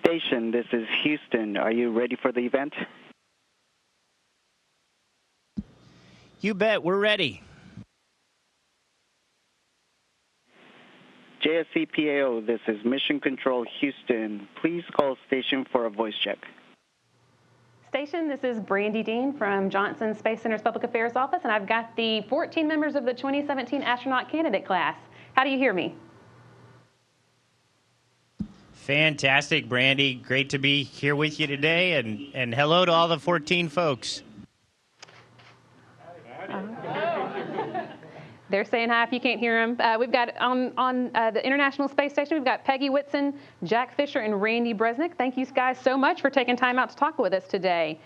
Station, this is Houston. Are you ready for the event? You bet, we're ready. JSC PAO, this is Mission Control Houston. Please call station for a voice check. Station, this is Brandy Dean from Johnson Space Center's Public Affairs Office, and I've got the 14 members of the 2017 astronaut candidate class. How do you hear me? Fantastic, Brandy. Great to be here with you today, and hello to all the 14 folks. They're saying hi if you can't hear them. We've got on the International Space Station, we've got Peggy Whitson, Jack Fischer, and Randy Bresnik. Thank you guys so much for taking time out to talk with us today.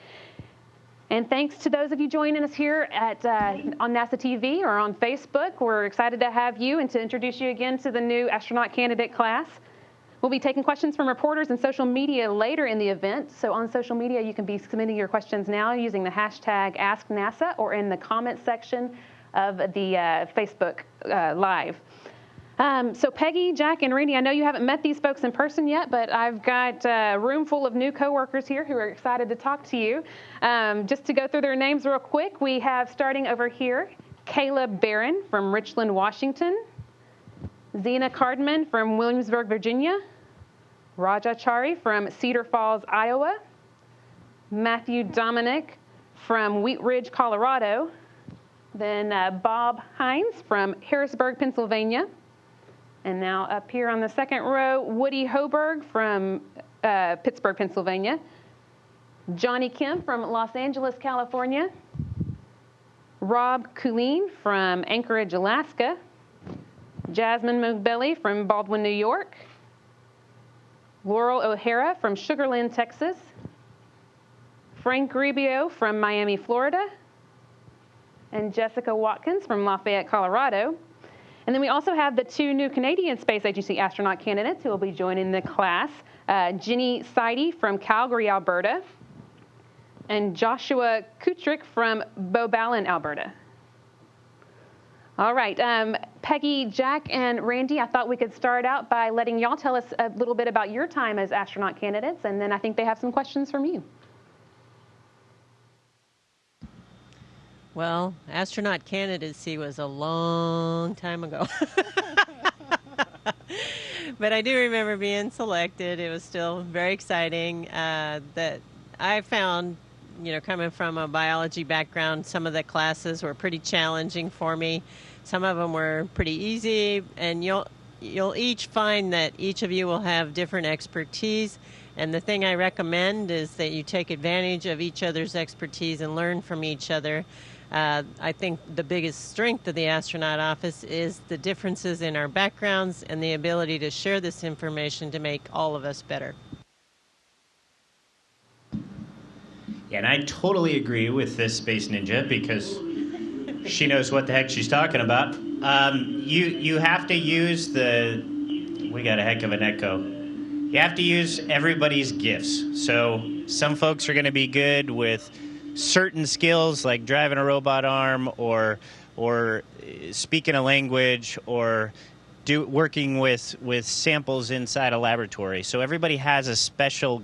And thanks to those of you joining us here at on NASA TV or on Facebook. We're excited to have you and to introduce you again to the new astronaut candidate class. We'll be taking questions from reporters and social media later in the event. So on social media, you can be submitting your questions now using the hashtag AskNASA or in the comment section of the Facebook Live. So Peggy, Jack, and Randy, I know you haven't met these folks in person yet, but I've got a room full of new coworkers here who are excited to talk to you. Just to go through their names real quick, we have starting over here, Caleb Barron from Richland, Washington, Zena Cardman from Williamsburg, Virginia, Raja Chari from Cedar Falls, Iowa, Matthew Dominic from Wheat Ridge, Colorado, then Bob Hines from Harrisburg, Pennsylvania. And now up here on the second row, Woody Hoberg from Pittsburgh, Pennsylvania. Johnny Kim from Los Angeles, California. Rob Kulin from Anchorage, Alaska. Jasmine Mogbelli from Baldwin, New York. Laurel OHara from Sugar Land, Texas. Frank Rubio from Miami, Florida. And Jessica Watkins from Lafayette, Colorado. And then we also have the two new Canadian Space Agency astronaut candidates who will be joining the class. Ginny Seide from Calgary, Alberta, and Joshua Kutrick from Beauballin, Alberta. All right, Peggy, Jack, and Randy, I thought we could start out by letting y'all tell us a little bit about your time as astronaut candidates, and then I think they have some questions from you. Well, astronaut candidacy was a long time ago. But I do remember being selected. It was still very exciting. That I found, you know, coming from a biology background, some of the classes were pretty challenging for me. Some of them were pretty easy, and you'll each find that each of you will have different expertise. And the thing I recommend is that you take advantage of each other's expertise and learn from each other. I think the biggest strength of the astronaut office is the differences in our backgrounds and the ability to share this information to make all of us better. Yeah, and I totally agree with this Space Ninja because she knows what the heck she's talking about. You have to use we got a heck of an echo. You have to use everybody's gifts. So some folks are going to be good with certain skills like driving a robot arm or speaking a language or working with samples inside a laboratory. So everybody has a special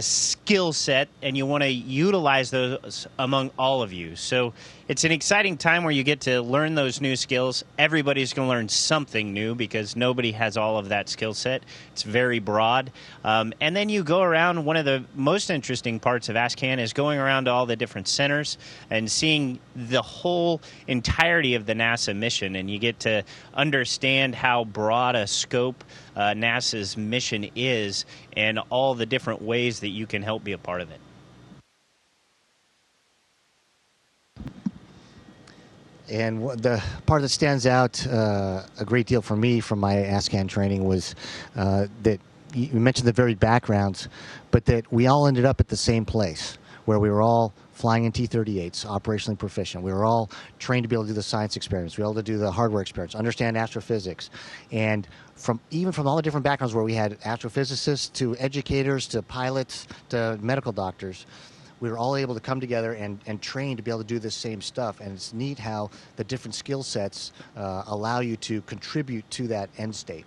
skill set, and you want to utilize those among all of you. So it's an exciting time where you get to learn those new skills. Everybody's going to learn something new because nobody has all of that skill set. It's very broad. And then you go around. One of the most interesting parts of AskCan is going around to all the different centers and seeing the whole entirety of the NASA mission, and you get to understand how broad a scope NASA's mission is and all the different ways that you can help be a part of it. And the part that stands out a great deal for me from my AskCan training was that you mentioned the varied backgrounds, but that we all ended up at the same place where we were all flying in T-38s, operationally proficient. We were all trained to be able to do the science experiments. We were able to do the hardware experiments, understand astrophysics. And even from all the different backgrounds where we had astrophysicists to educators to pilots to medical doctors, we were all able to come together and train to be able to do this same stuff. And it's neat how the different skill sets allow you to contribute to that end state.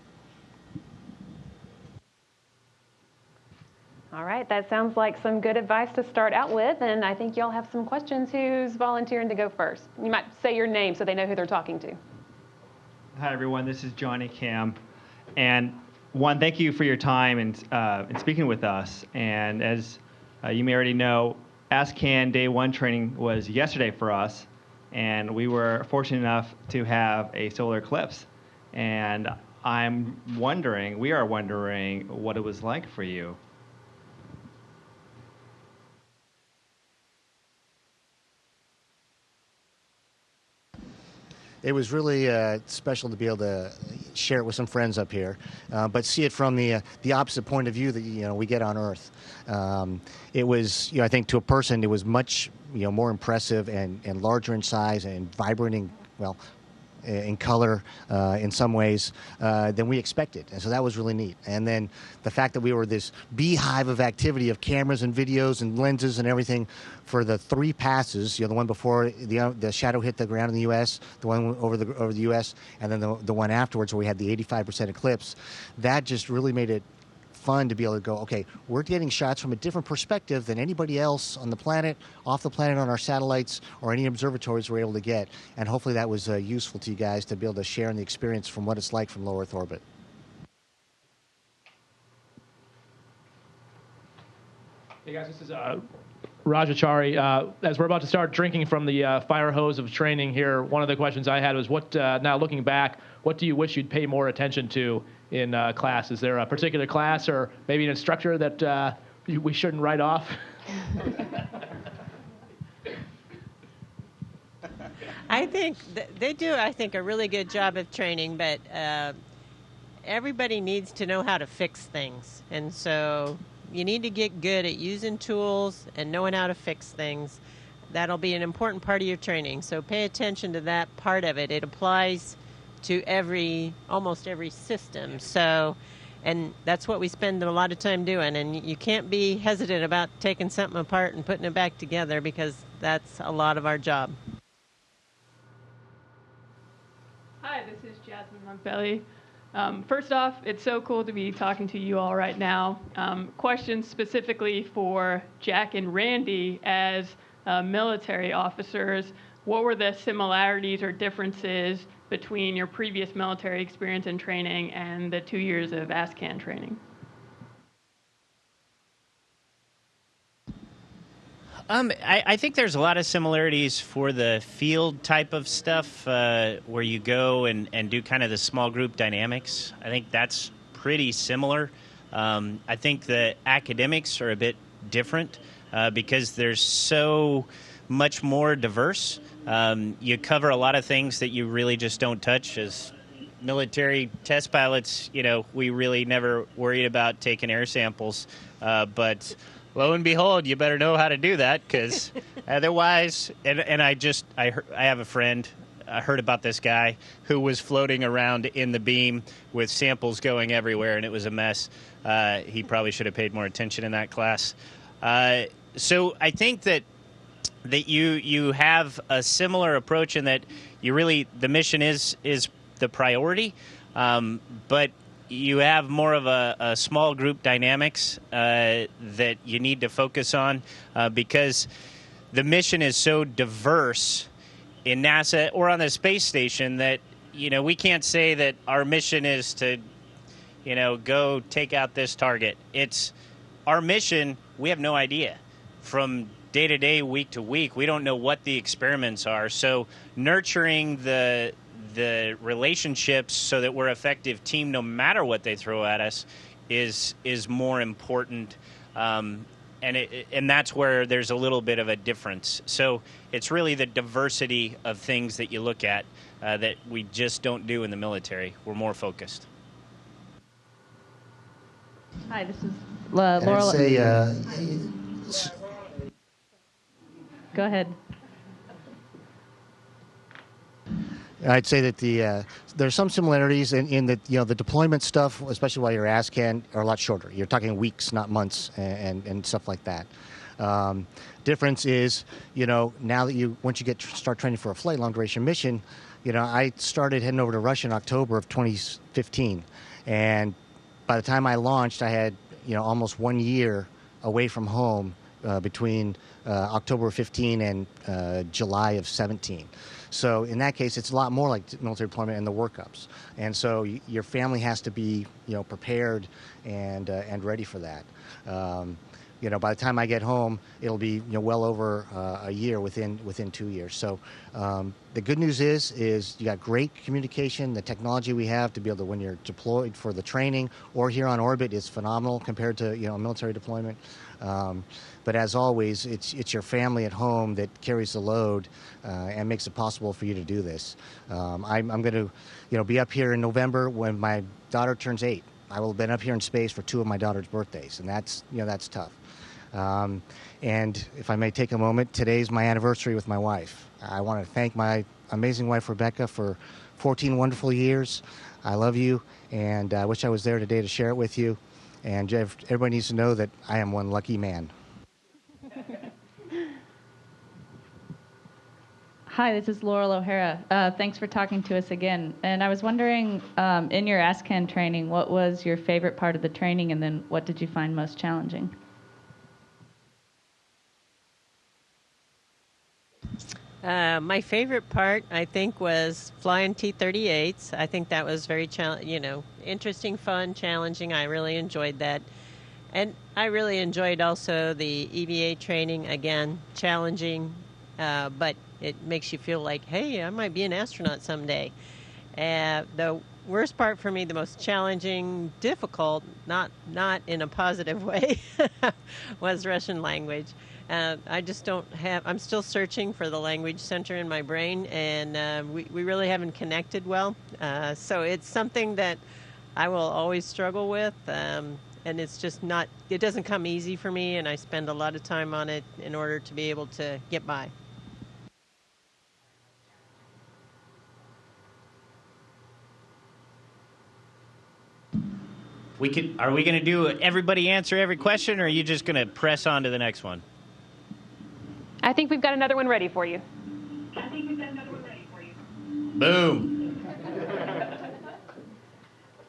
All right, that sounds like some good advice to start out with, and I think y'all have some questions. Who's volunteering to go first? You might say your name so they know who they're talking to. Hi, everyone. This is Johnny Camp. And one, thank you for your time and speaking with us. And as you may already know, ASCAN Day 1 training was yesterday for us, and we were fortunate enough to have a solar eclipse. And we are wondering what it was like for you. It was really special to be able to share it with some friends up here, but see it from the opposite point of view that we get on Earth. It was, I think, to a person, it was much more impressive and larger in size and vibrant in color in some ways than we expected. And so that was really neat. And then the fact that we were this beehive of activity of cameras and videos and lenses and everything for the 3 passes, the one before the shadow hit the ground in the U.S., the one over the U.S., and then the one afterwards where we had the 85% eclipse, that just really made it fun to be able to go, okay, we're getting shots from a different perspective than anybody else on the planet, off the planet on our satellites, or any observatories we're able to get. And hopefully that was useful to you guys to be able to share in the experience from what it's like from low Earth orbit. Hey guys, this is Raj OHara. As we're about to start drinking from the fire hose of training here, one of the questions I had was, now looking back, what do you wish you'd pay more attention to in class? Is there a particular class or maybe an instructor that we shouldn't write off? I think they do, a really good job of training, but everybody needs to know how to fix things. And so you need to get good at using tools and knowing how to fix things. That'll be an important part of your training. So pay attention to that part of it. It applies to almost every system. So, and that's what we spend a lot of time doing. And you can't be hesitant about taking something apart and putting it back together, because that's a lot of our job. Hi, this is Jasmine Montbelli. First off, it's so cool to be talking to you all right now. Questions specifically for Jack and Randy as military officers. What were the similarities or differences between your previous military experience and training and the 2 years of ASCAN training? I think there's a lot of similarities for the field type of stuff where you go and do kind of the small group dynamics. I think that's pretty similar. I think the academics are a bit different because they're so much more diverse. You cover a lot of things that you really just don't touch. As military test pilots, we really never worried about taking air samples, but lo and behold, you better know how to do that, because otherwise, and I have a friend, I heard about this guy who was floating around in the beam with samples going everywhere, and it was a mess. He probably should have paid more attention in that class. So I think that you have a similar approach in that the mission is the priority, but you have more of a small group dynamics that you need to focus on because the mission is so diverse in NASA or on the space station that, we can't say that our mission is to, go take out this target. It's our mission. We have no idea. From day to day, week to week, we don't know what the experiments are. So nurturing the relationships so that we're an effective team no matter what they throw at us is more important, and that's where there's a little bit of a difference. So it's really the diversity of things that you look at that we just don't do in the military. We're more focused. Hi, this is Laurel. Go ahead. I'd say that there's some similarities in that the deployment stuff, especially while you're ASCAN, are a lot shorter. You're talking weeks, not months, and stuff like that. Difference is, now that once you start training for a flight long duration mission, I started heading over to Russia in October of 2015, and by the time I launched, I had almost 1 year away from home between October 15 and July of 17. So in that case, it's a lot more like military deployment and the workups. And so your family has to be, prepared and ready for that. By the time I get home, it'll be well over a year within 2 years. So the good news is you got great communication. The technology we have to be able to, when you're deployed for the training or here on orbit, is phenomenal compared to military deployment. But as always, it's your family at home that carries the load and makes it possible for you to do this. I'm going to be up here in November when my daughter turns 8. I will have been up here in space for 2 of my daughter's birthdays, and that's tough. And if I may take a moment, today's my anniversary with my wife. I want to thank my amazing wife, Rebecca, for 14 wonderful years. I love you, and I wish I was there today to share it with you. And everybody needs to know that I am one lucky man. Hi, this is Laurel OHara. Thanks for talking to us again. And I was wondering, in your ASCAN training, what was your favorite part of the training, and then what did you find most challenging? My favorite part, I think, was flying T-38s. I think that was very, interesting, fun, challenging. I really enjoyed that. And I really enjoyed also the EVA training. Again, challenging, but it makes you feel like, hey, I might be an astronaut someday. The worst part for me, the most challenging, difficult, not in a positive way, was Russian language. I just I'm still searching for the language center in my brain, and we really haven't connected well. So it's something that I will always struggle with, and it's just it doesn't come easy for me, and I spend a lot of time on it in order to be able to get by. Are we going to do everybody answer every question, or are you just going to press on to the next one? I think we've got another one ready for you. Boom.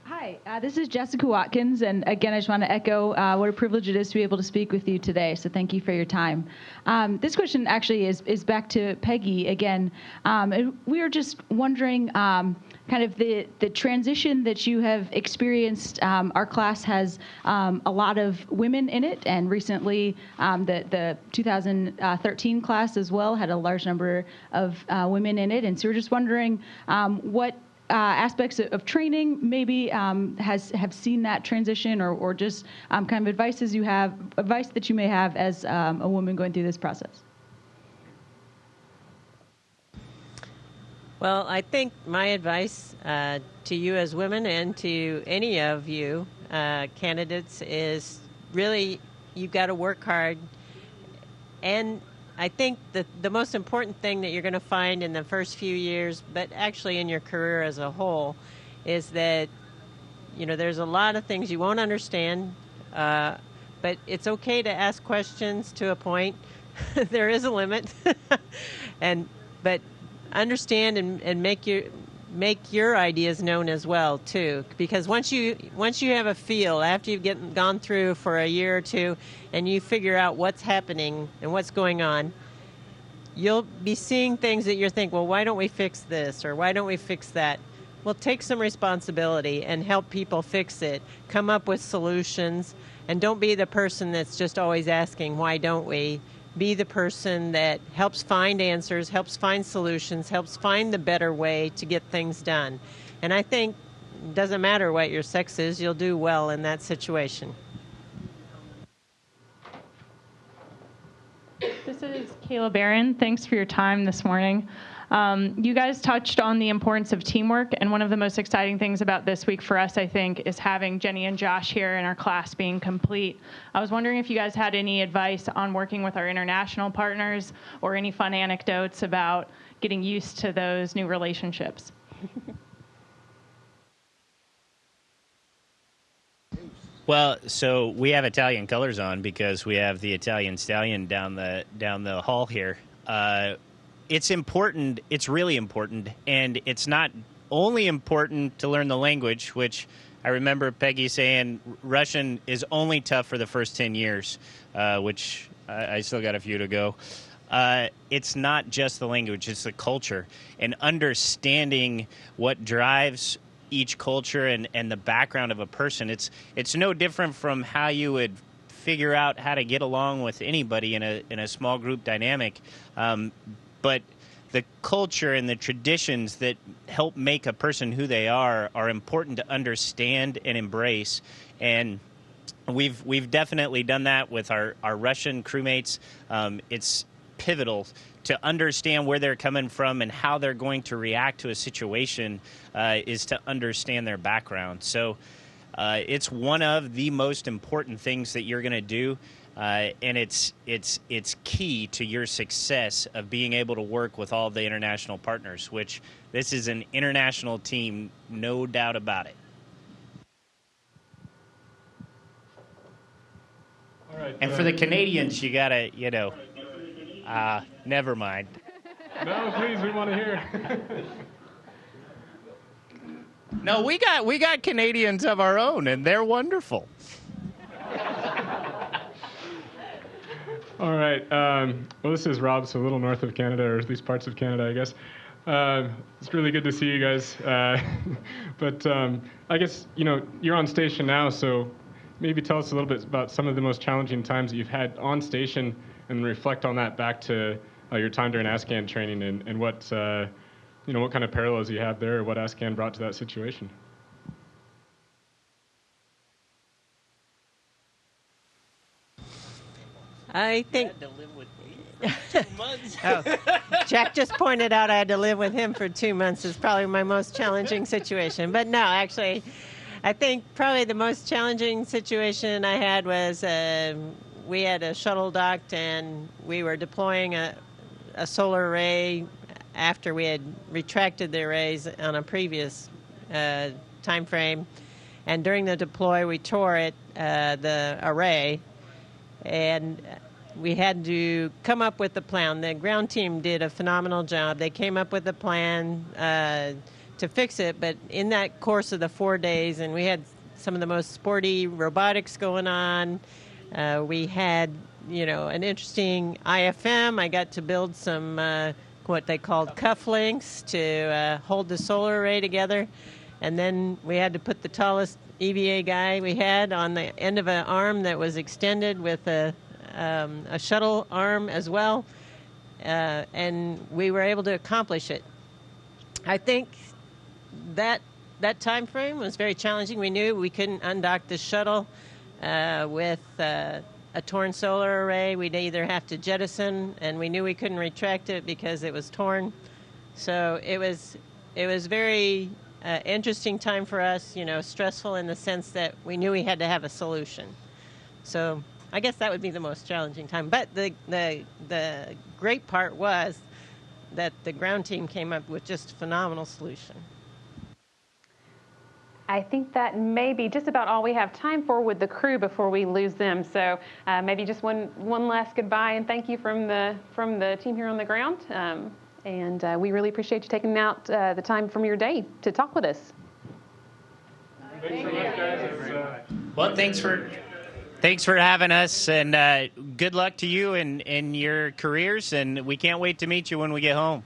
Hi, this is Jessica Watkins, and again, I just want to echo what a privilege it is to be able to speak with you today, so thank you for your time. This question actually is back to Peggy again. We were just wondering kind of the transition that you have experienced. Our class has a lot of women in it, and recently the 2013 class as well had a large number of women in it, and so we're just wondering what aspects of training maybe have seen that transition, or just kind of advice that you may have as a woman going through this process. Well, I think my advice to you as women and to any of you candidates is really you've got to work hard. And I think that the most important thing that you're going to find in the first few years, but actually in your career as a whole, is that, there's a lot of things you won't understand, but it's okay to ask questions to a point. There is a limit. But understand and make your ideas known as well too, because once you have a feel after you've gone through for a year or two and you figure out what's happening and what's going on, you'll be seeing things that you're thinking, well, why don't we fix this, or why don't we fix that? Well, take some responsibility and help people fix it. Come up with solutions, and don't be the person that's just always asking, why don't we? Be the person that helps find answers, helps find solutions, helps find the better way to get things done. And I think it doesn't matter what your sex is, you'll do well in that situation. This is Kayla Barron. Thanks for your time this morning. You guys touched on the importance of teamwork, and one of the most exciting things about this week for us, I think, is having Jenny and Josh here in our class being complete. I was wondering if you guys had any advice on working with our international partners, or any fun anecdotes about getting used to those new relationships. Well, so we have Italian colors on because we have the Italian stallion down the hall here. It's important. It's really important, and it's not only important to learn the language, which I remember Peggy saying Russian is only tough for the first 10 years, which I still got a few to go. It's not just the language, it's the culture. And understanding what drives each culture and the background of a person. It's no different from how you would figure out how to get along with anybody in a small group dynamic. But the culture and the traditions that help make a person who they are important to understand and embrace. And we've definitely done that with our Russian crewmates. It's pivotal to understand where they're coming from and how they're going to react to a situation is to understand their background. So it's one of the most important things that you're going to do. And it's key to your success of being able to work with all the international partners, which this is an international team, no doubt about it. All right, and for the Canadians, you gotta, never mind. No, please, we want to hear. No, we got Canadians of our own, and they're wonderful. All right. Well, this is Rob, so a little north of Canada, or at least parts of Canada, I guess. It's really good to see you guys. But I guess, you're on station now, so maybe tell us a little bit about some of the most challenging times that you've had on station and reflect on that back to your time during ASCAN training and what, what kind of parallels you have there or what ASCAN brought to that situation. I think. I had to live with me for 2 months. Jack just pointed out I had to live with him for 2 months. Is probably my most challenging situation. But no, actually, I think probably the most challenging situation I had was we had a shuttle docked and we were deploying a solar array after we had retracted the arrays on a previous time frame. And during the deploy, we tore it, the array, and we had to come up with a plan. The ground team did a phenomenal job. They came up with a plan to fix it, but in that course of the 4 days, and we had some of the most sporty robotics going on. We had, an interesting IFM. I got to build some what they called cufflinks to hold the solar array together. And then we had to put the tallest EVA guy we had on the end of an arm that was extended with a shuttle arm as well. And we were able to accomplish it. I think that time frame was very challenging. We knew we couldn't undock the shuttle with a torn solar array. We'd either have to jettison, and we knew we couldn't retract it because it was torn. So it was very interesting time for us, stressful in the sense that we knew we had to have a solution. So I guess that would be the most challenging time. But the great part was that the ground team came up with just a phenomenal solution. I think that may be just about all we have time for with the crew before we lose them. So maybe just one last goodbye and thank you from the team here on the ground. And we really appreciate you taking out the time from your day to talk with us. Thanks so much, guys. Well, thanks for having us, and good luck to you in your careers. And we can't wait to meet you when we get home.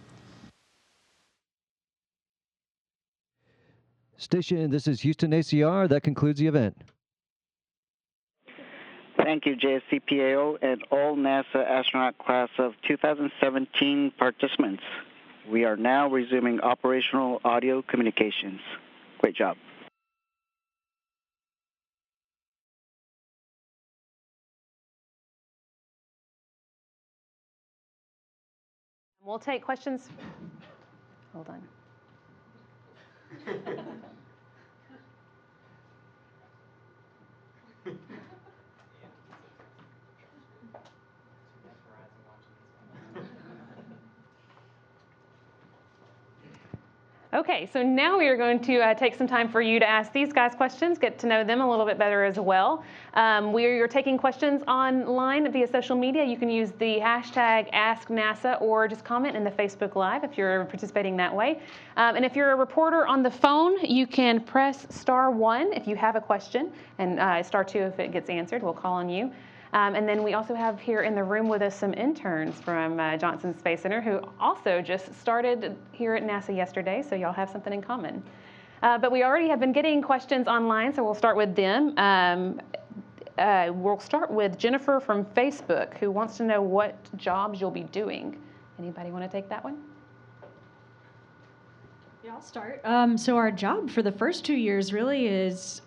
Station, this is Houston ACR. That concludes the event. Thank you, JSCPAO and all NASA astronaut class of 2017 participants. We are now resuming operational audio communications. Great job. We'll take questions. Hold on. Okay, so now we are going to take some time for you to ask these guys questions, get to know them a little bit better as well. We are taking questions online via social media. You can use the hashtag AskNASA or just comment in the Facebook Live if you're participating that way. And if you're a reporter on the phone, you can press *1 if you have a question, and *2 if it gets answered. We'll call on you. And then we also have here in the room with us some interns from Johnson Space Center who also just started here at NASA yesterday, so y'all have something in common. But we already have been getting questions online, so we'll start with them. We'll start with Jennifer from Facebook, who wants to know what jobs you'll be doing. Anybody want to take that one? Yeah, I'll start. So our job for the first 2 years really is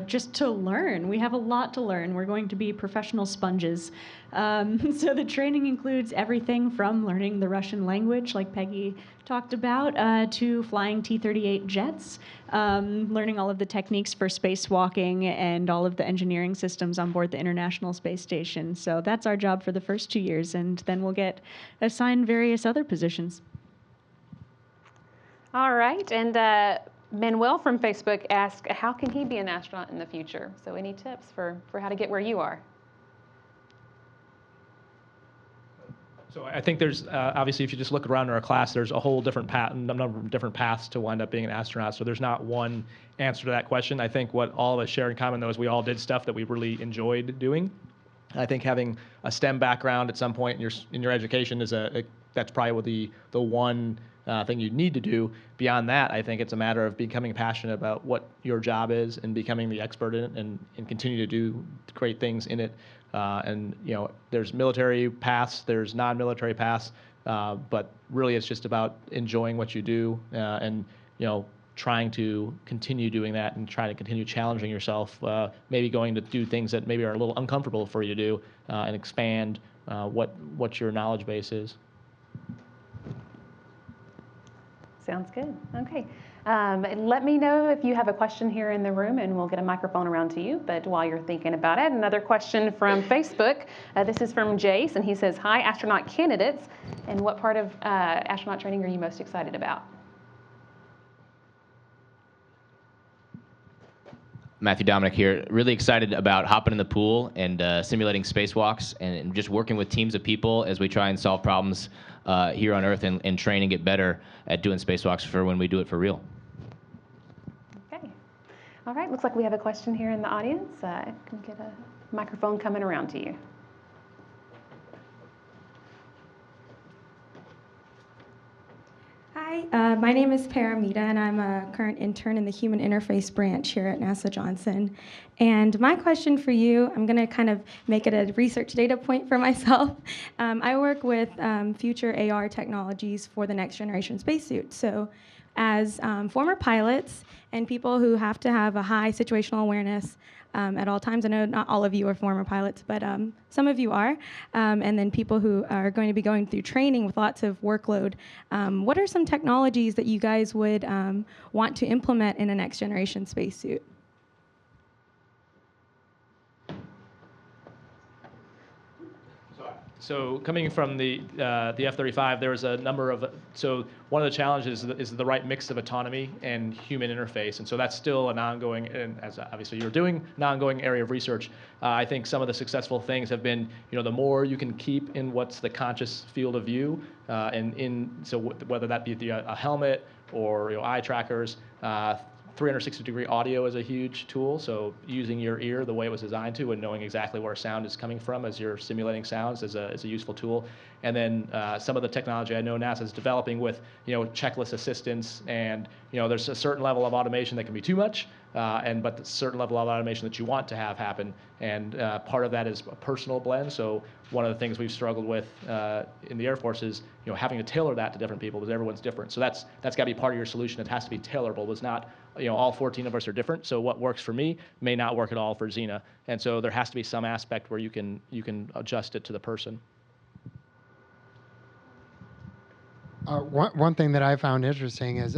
just to learn. We have a lot to learn. We're going to be professional sponges. So the training includes everything from learning the Russian language, like Peggy talked about, to flying T-38 jets, learning all of the techniques for spacewalking and all of the engineering systems on board the International Space Station. So that's our job for the first 2 years, and then we'll get assigned various other positions. All right, and Manuel from Facebook asked, how can he be an astronaut in the future? So any tips for how to get where you are? So I think there's, obviously, if you just look around in our class, there's a whole different number of different paths to wind up being an astronaut. So there's not one answer to that question. I think what all of us share in common, though, is we all did stuff that we really enjoyed doing. I think having a STEM background at some point in your education is that's probably the one thing you need to do. Beyond that, I think it's a matter of becoming passionate about what your job is and becoming the expert in it and continue to do great things in it. And there's military paths, there's non-military paths, but really it's just about enjoying what you do and trying to continue doing that and trying to continue challenging yourself, maybe going to do things that maybe are a little uncomfortable for you to do and expand what your knowledge base is. Sounds good. Okay. Let me know if you have a question here in the room, and we'll get a microphone around to you. But while you're thinking about it, another question from Facebook. This is from Jace, and he says, "Hi, astronaut candidates, and what part of astronaut training are you most excited about?" Matthew Dominic here. Really excited about hopping in the pool and simulating spacewalks and just working with teams of people as we try and solve problems here on Earth and train and get better at doing spacewalks for when we do it for real. Okay. All right. Looks like we have a question here in the audience. I can get a microphone coming around to you. Hi, my name is Paramita, and I'm a current intern in the Human Interface branch here at NASA Johnson. And my question for you, I'm going to kind of make it a research data point for myself. I work with future AR technologies for the next generation spacesuit. So as former pilots and people who have to have a high situational awareness at all times. I know not all of you are former pilots, but some of you are. And then people who are going to be going through training with lots of workload. What are some technologies that you guys would want to implement in a next generation spacesuit? So coming from the F-35, there was a number of, so one of the challenges is the right mix of autonomy and human interface. And so that's still an ongoing, and as obviously you're doing, an ongoing area of research. I think some of the successful things have been, the more you can keep in what's the conscious field of view, so whether that be a helmet or eye trackers, 360-degree audio is a huge tool, so using your ear the way it was designed to and knowing exactly where sound is coming from as you're simulating sounds is a useful tool. And then some of the technology I know NASA is developing with checklist assistance, and there's a certain level of automation that can be too much, but a certain level of automation that you want to have happen. And part of that is a personal blend. So one of the things we've struggled with in the Air Force is having to tailor that to different people because everyone's different. So that's got to be part of your solution. It has to be tailorable. It's not all 14 of us are different. So what works for me may not work at all for Xena. And so there has to be some aspect where you can adjust it to the person. One thing that I found interesting is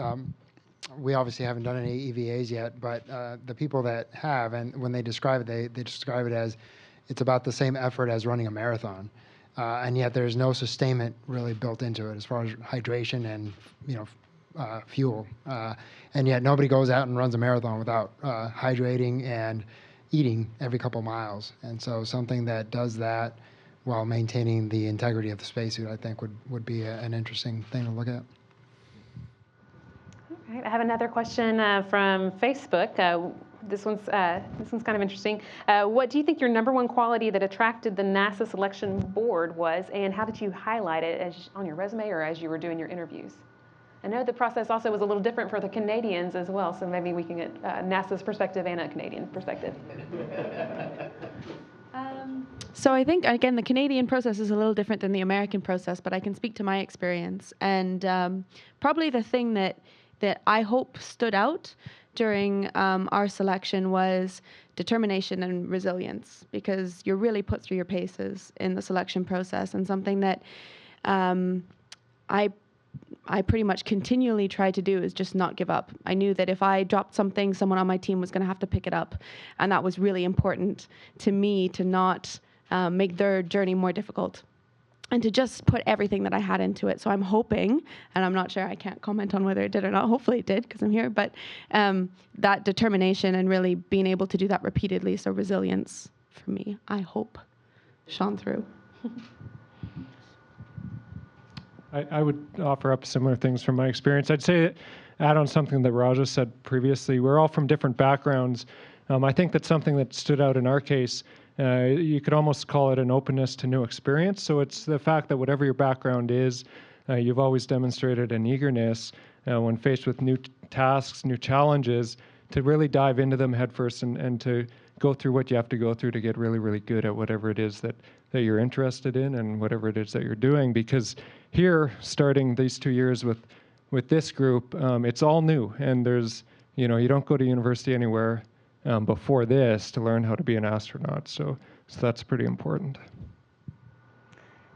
we obviously haven't done any EVAs yet, but the people that have, and when they describe it, they describe it as it's about the same effort as running a marathon, and yet there's no sustainment really built into it as far as hydration and fuel. And yet nobody goes out and runs a marathon without hydrating and eating every couple miles. And so something that does that while maintaining the integrity of the spacesuit, I think would be an interesting thing to look at. All right, I have another question from Facebook. This one's kind of interesting. What do you think your number one quality that attracted the NASA selection board was, and how did you highlight it on your resume or as you were doing your interviews? I know the process also was a little different for the Canadians as well, so maybe we can get NASA's perspective and a Canadian perspective. So I think, again, the Canadian process is a little different than the American process, but I can speak to my experience. And probably the thing that I hope stood out during our selection was determination and resilience, because you're really put through your paces in the selection process, and something that I pretty much continually try to do is just not give up. I knew that if I dropped something, someone on my team was going to have to pick it up, and that was really important to me, to not make their journey more difficult, and to just put everything that I had into it. So I'm hoping, and I'm not sure, I can't comment on whether it did or not, hopefully it did because I'm here, but that determination and really being able to do that repeatedly, so resilience for me, I hope, shone through. I would offer up similar things from my experience. I'd say, add on something that Raja said previously, we're all from different backgrounds. I think that's something that stood out in our case. You could almost call it an openness to new experience. So it's the fact that whatever your background is, you've always demonstrated an eagerness when faced with new tasks, new challenges, to really dive into them headfirst and to go through what you have to go through to get really, really good at whatever it is that you're interested in and whatever it is that you're doing. Because here, starting these 2 years with this group, it's all new. And there's, you don't go to university anywhere before this to learn how to be an astronaut. So that's pretty important.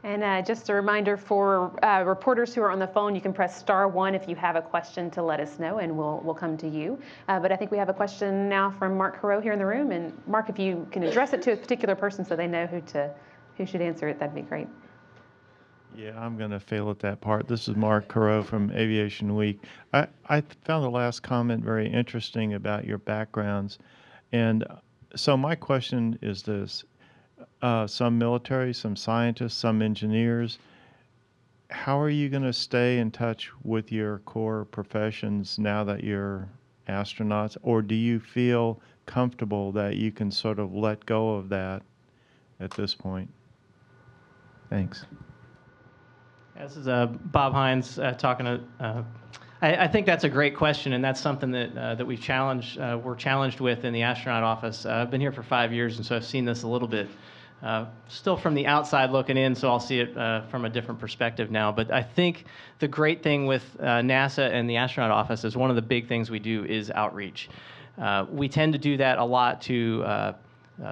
And just a reminder for reporters who are on the phone, you can press *1 if you have a question to let us know, and we'll come to you. But I think we have a question now from Mark Haro here in the room. And Mark, if you can address it to a particular person so they know who should answer it, that'd be great. Yeah, I'm going to fail at that part. This is Mark Haro from Aviation Week. I found the last comment very interesting about your backgrounds. And so my question is this. Some military, some scientists, some engineers. How are you going to stay in touch with your core professions now that you're astronauts? Or do you feel comfortable that you can sort of let go of that at this point? Thanks. This is Bob Hines talking to. I think that's a great question, and that's something that we're challenged with in the astronaut office. I've been here for 5 years, and so I've seen this a little bit. Still from the outside looking in, so I'll see it from a different perspective now. But I think the great thing with NASA and the astronaut office is one of the big things we do is outreach. We tend to do that a lot to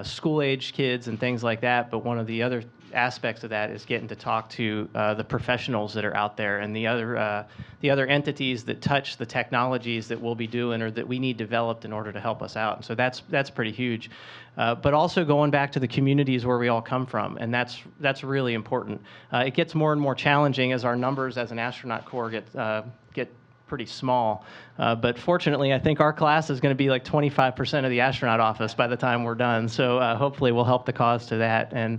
school-age kids and things like that, but one of the other aspects of that is getting to talk to the professionals that are out there and the other entities that touch the technologies that we'll be doing or that we need developed in order to help us out. And so that's pretty huge. But also going back to the communities where we all come from, and that's really important. It gets more and more challenging as our numbers as an astronaut corps get pretty small. But fortunately, I think our class is going to be like 25% of the astronaut office by the time we're done. So hopefully we'll help the cause to that, and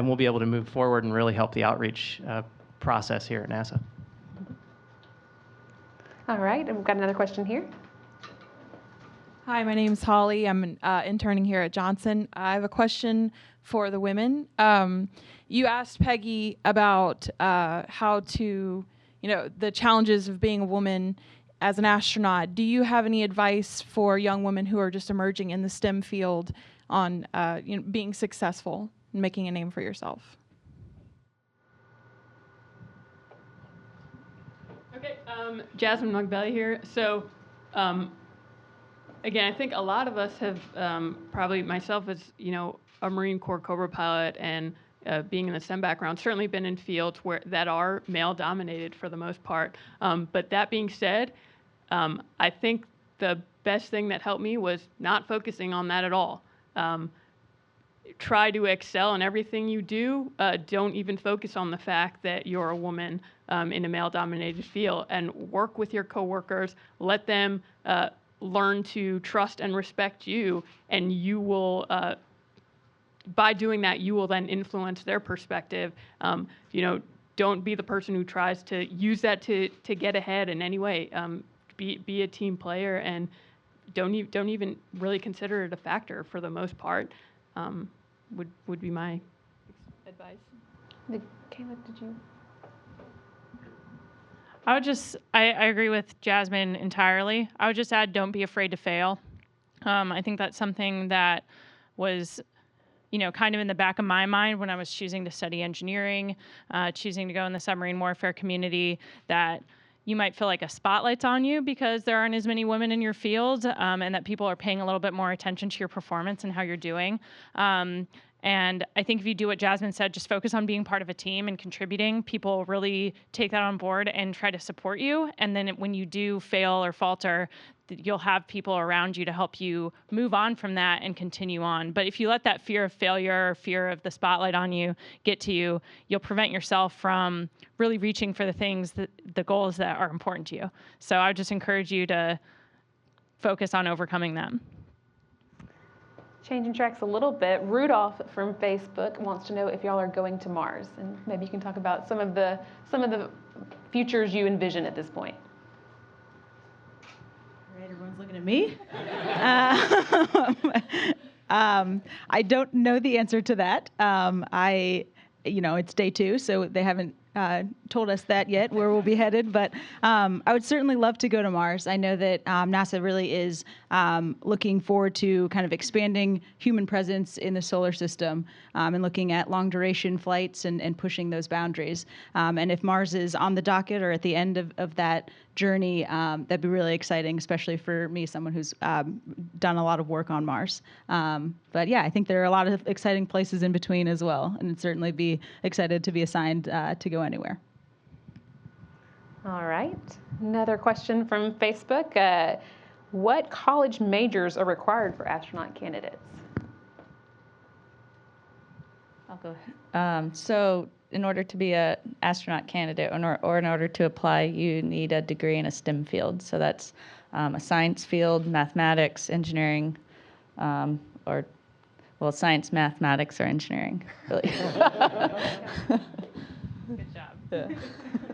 we'll be able to move forward and really help the outreach process here at NASA. All right, and we've got another question here. Hi, my name's Holly. I'm interning here at Johnson. I have a question for the women. You asked Peggy about how to, the challenges of being a woman as an astronaut. Do you have any advice for young women who are just emerging in the STEM field on being successful and making a name for yourself? Okay, Jasmine Mugbelly here. So, again, I think a lot of us have, probably myself as, a Marine Corps Cobra pilot and being in the STEM background, certainly been in fields that are male-dominated for the most part. But that being said, I think the best thing that helped me was not focusing on that at all. try to excel in everything you do. Don't even focus on the fact that you're a woman in a male-dominated field, and work with your coworkers. Let them learn to trust and respect you, and you will, by doing that, you will then influence their perspective. Don't be the person who tries to use that to get ahead in any way. Be a team player, and don't even really consider it a factor for the most part. Would be my advice. Caleb, did you? I agree with Jasmine entirely. I would just add, don't be afraid to fail. I think that's something that was, kind of in the back of my mind when I was choosing to study engineering, choosing to go in the submarine warfare community, that you might feel like a spotlight's on you because there aren't as many women in your field, and that people are paying a little bit more attention to your performance and how you're doing. And I think if you do what Jasmine said, just focus on being part of a team and contributing, people really take that on board and try to support you. And then when you do fail or falter, you'll have people around you to help you move on from that and continue on. But if you let that fear of failure or fear of the spotlight on you get to you, you'll prevent yourself from really reaching for the goals that are important to you. So I would just encourage you to focus on overcoming them. Changing tracks a little bit, Rudolph from Facebook wants to know if y'all are going to Mars, and maybe you can talk about some of the futures you envision at this point. All right, everyone's looking at me. I don't know the answer to that. It's day 2, so they haven't told us that yet, where we'll be headed. But I would certainly love to go to Mars. I know that NASA really is looking forward to kind of expanding human presence in the solar system and looking at long duration flights and pushing those boundaries. And if Mars is on the docket or at the end of that journey, that'd be really exciting, especially for me, someone who's done a lot of work on Mars. But yeah, I think there are a lot of exciting places in between as well, and I'd certainly be excited to be assigned to go anywhere. All right. Another question from Facebook. What college majors are required for astronaut candidates? I'll go ahead. So in order to be an astronaut candidate or in order to apply, you need a degree in a STEM field. So that's a science field, mathematics, engineering, science, mathematics, or engineering. Really. Good job. Yeah.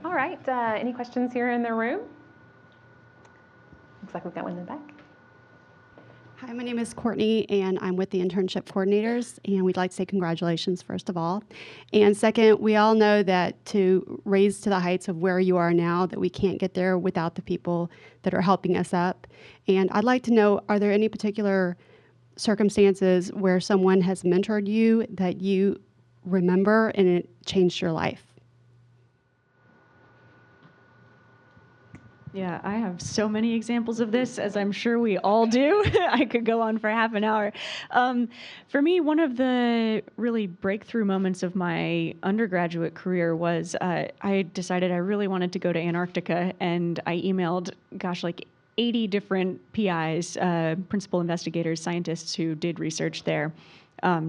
All right. Any questions here in the room? Looks like we've got one in the back. Hi, my name is Courtney, and I'm with the internship coordinators, and we'd like to say congratulations, first of all. And second, we all know that to raise to the heights of where you are now, that we can't get there without the people that are helping us up. And I'd like to know, are there any particular circumstances where someone has mentored you that you remember and it changed your life? Yeah, I have so many examples of this, as I'm sure we all do. I could go on for half an hour. For me, one of the really breakthrough moments of my undergraduate career was I decided I really wanted to go to Antarctica, and I emailed, 80 different PIs, principal investigators, scientists who did research there.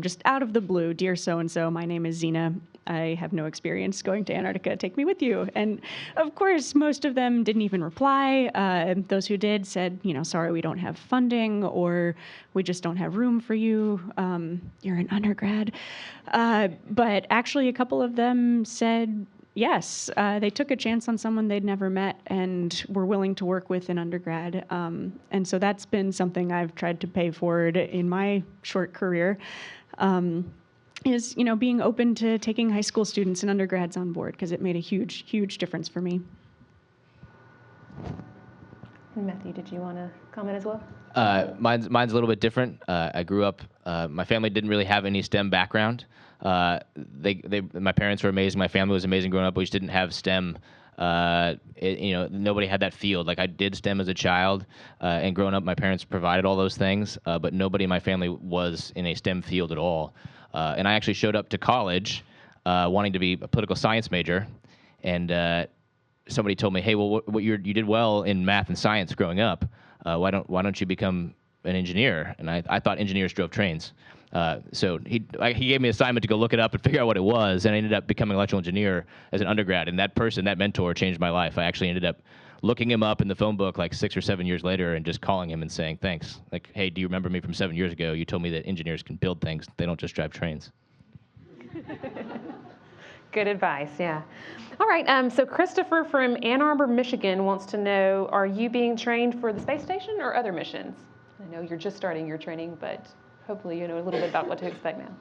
Just out of the blue, dear so-and-so, my name is Zena. I have no experience going to Antarctica. Take me with you. And of course, most of them didn't even reply. Those who did said, sorry, we don't have funding, or we just don't have room for you. You're an undergrad. But actually, a couple of them said yes. They took a chance on someone they'd never met and were willing to work with in undergrad. And so that's been something I've tried to pay forward in my short career. Is being open to taking high school students and undergrads on board, because it made a huge, huge difference for me. And Matthew, did you want to comment as well? Mine's a little bit different. I grew up. My family didn't really have any STEM background. My parents were amazing. My family was amazing growing up. We just didn't have STEM. Nobody had that field. Like, I did STEM as a child, and growing up, my parents provided all those things, but nobody in my family was in a STEM field at all. And I actually showed up to college wanting to be a political science major, and somebody told me, "Hey, well, you did well in math and science growing up. Why don't you become an engineer?" And I thought engineers drove trains. So he gave me an assignment to go look it up and figure out what it was, and I ended up becoming an electrical engineer as an undergrad. And that person, that mentor, changed my life. I actually ended up looking him up in the phone book like 6 or 7 years later and just calling him and saying, thanks. Like, hey, do you remember me from 7 years ago? You told me that engineers can build things. They don't just drive trains. Good advice, yeah. All right, so Christopher from Ann Arbor, Michigan wants to know, are you being trained for the space station or other missions? I know you're just starting your training, but hopefully you know a little bit about what to expect now.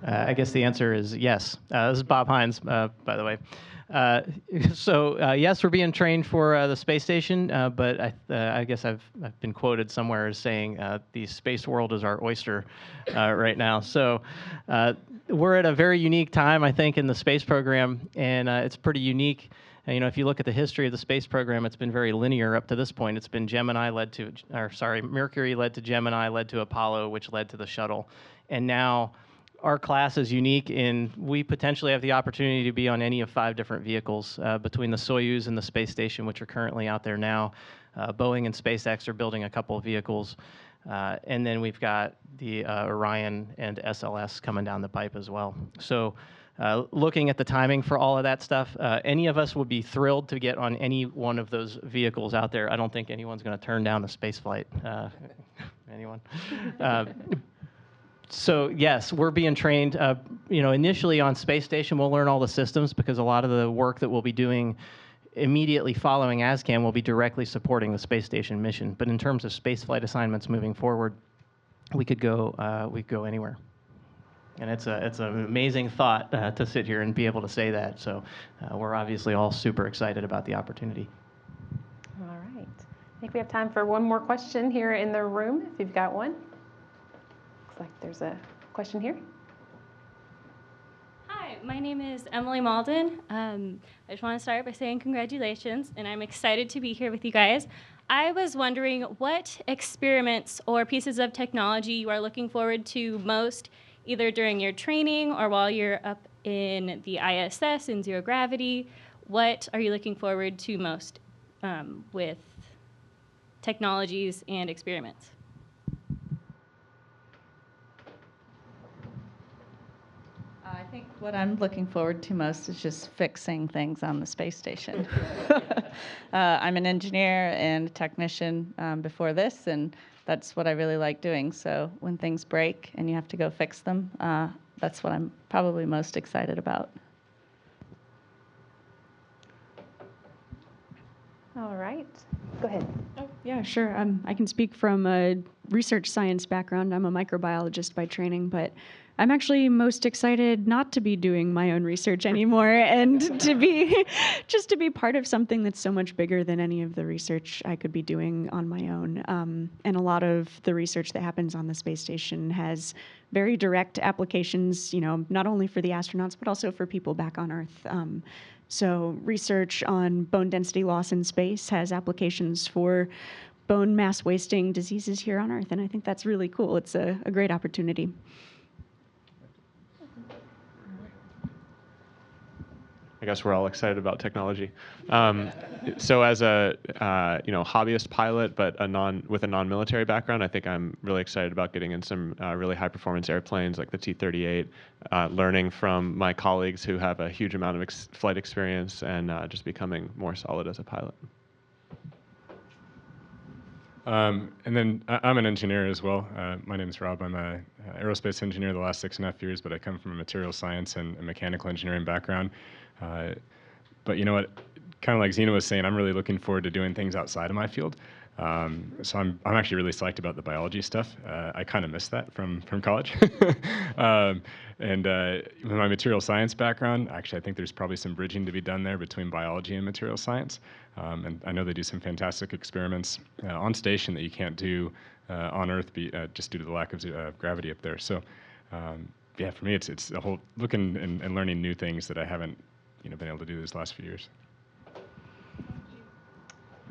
I guess the answer is yes. This is Bob Hines, by the way. Yes, we're being trained for the space station, but I guess I've been quoted somewhere as saying the space world is our oyster right now. So we're at a very unique time, I think, in the space program, and it's pretty unique. You know, if you look at the history of the space program, it's been very linear up to this point. It's been Mercury led to Gemini, led to Apollo, which led to the shuttle, and now our class is unique in we potentially have the opportunity to be on any of 5 different vehicles between the Soyuz and the space station, which are currently out there now. Boeing and SpaceX are building a couple of vehicles. And then we've got the Orion and SLS coming down the pipe as well. So looking at the timing for all of that stuff, any of us would be thrilled to get on any one of those vehicles out there. I don't think anyone's going to turn down a space flight. Anyone? So yes, we're being trained. Initially on space station, we'll learn all the systems because a lot of the work that we'll be doing immediately following ASCAM will be directly supporting the space station mission. But in terms of space flight assignments moving forward, we could go anywhere. And it's an amazing thought to sit here and be able to say that. So we're obviously all super excited about the opportunity. All right. I think we have time for one more question here in the room, if you've got one. Looks like there's a question here. Hi, my name is Emily Malden. I just want to start by saying congratulations, and I'm excited to be here with you guys. I was wondering what experiments or pieces of technology you are looking forward to most, either during your training or while you're up in the ISS in zero gravity. What are you looking forward to most with technologies and experiments? I think what I'm looking forward to most is just fixing things on the space station. I'm an engineer and a technician before this, and that's what I really like doing. So when things break and you have to go fix them, that's what I'm probably most excited about. All right. Go ahead. Oh, yeah, sure. I can speak from a research science background. I'm a microbiologist by training, but I'm actually most excited not to be doing my own research anymore and to be part of something that's so much bigger than any of the research I could be doing on my own. And a lot of the research that happens on the space station has very direct applications, not only for the astronauts, but also for people back on Earth. So research on bone density loss in space has applications for bone mass wasting diseases here on Earth, and I think that's really cool. It's a great opportunity. I guess we're all excited about technology. So as a hobbyist pilot, but with a non-military background, I think I'm really excited about getting in some really high-performance airplanes like the T-38, learning from my colleagues who have a huge amount of flight experience, and just becoming more solid as a pilot. And then I'm an engineer as well. My name is Rob. I'm an aerospace engineer the last 6.5 years, but I come from a materials science and a mechanical engineering background. But you know what? Kind of like Zena was saying, I'm really looking forward to doing things outside of my field. So I'm actually really psyched about the biology stuff. I kind of missed that from college. And with my material science background, actually, I think there's probably some bridging to be done there between biology and material science. And I know they do some fantastic experiments on station that you can't do on Earth just due to the lack of gravity up there. So yeah, for me, it's a whole looking and learning new things that I haven't been able to do these last few years.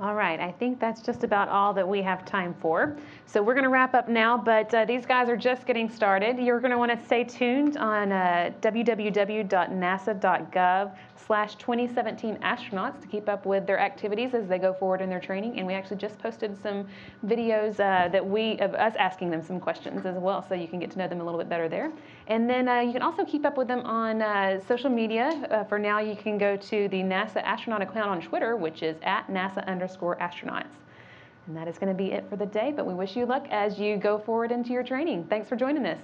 All right, I think that's just about all that we have time for. So we're going to wrap up now, but these guys are just getting started. You're going to want to stay tuned on www.nasa.gov/2017 astronauts to keep up with their activities as they go forward in their training. And we actually just posted some videos of us asking them some questions as well, so you can get to know them a little bit better there. And then you can also keep up with them on social media. For now, you can go to the NASA astronaut account on Twitter, which is @NASA_astronauts. And that is going to be it for the day, but we wish you luck as you go forward into your training. Thanks for joining us.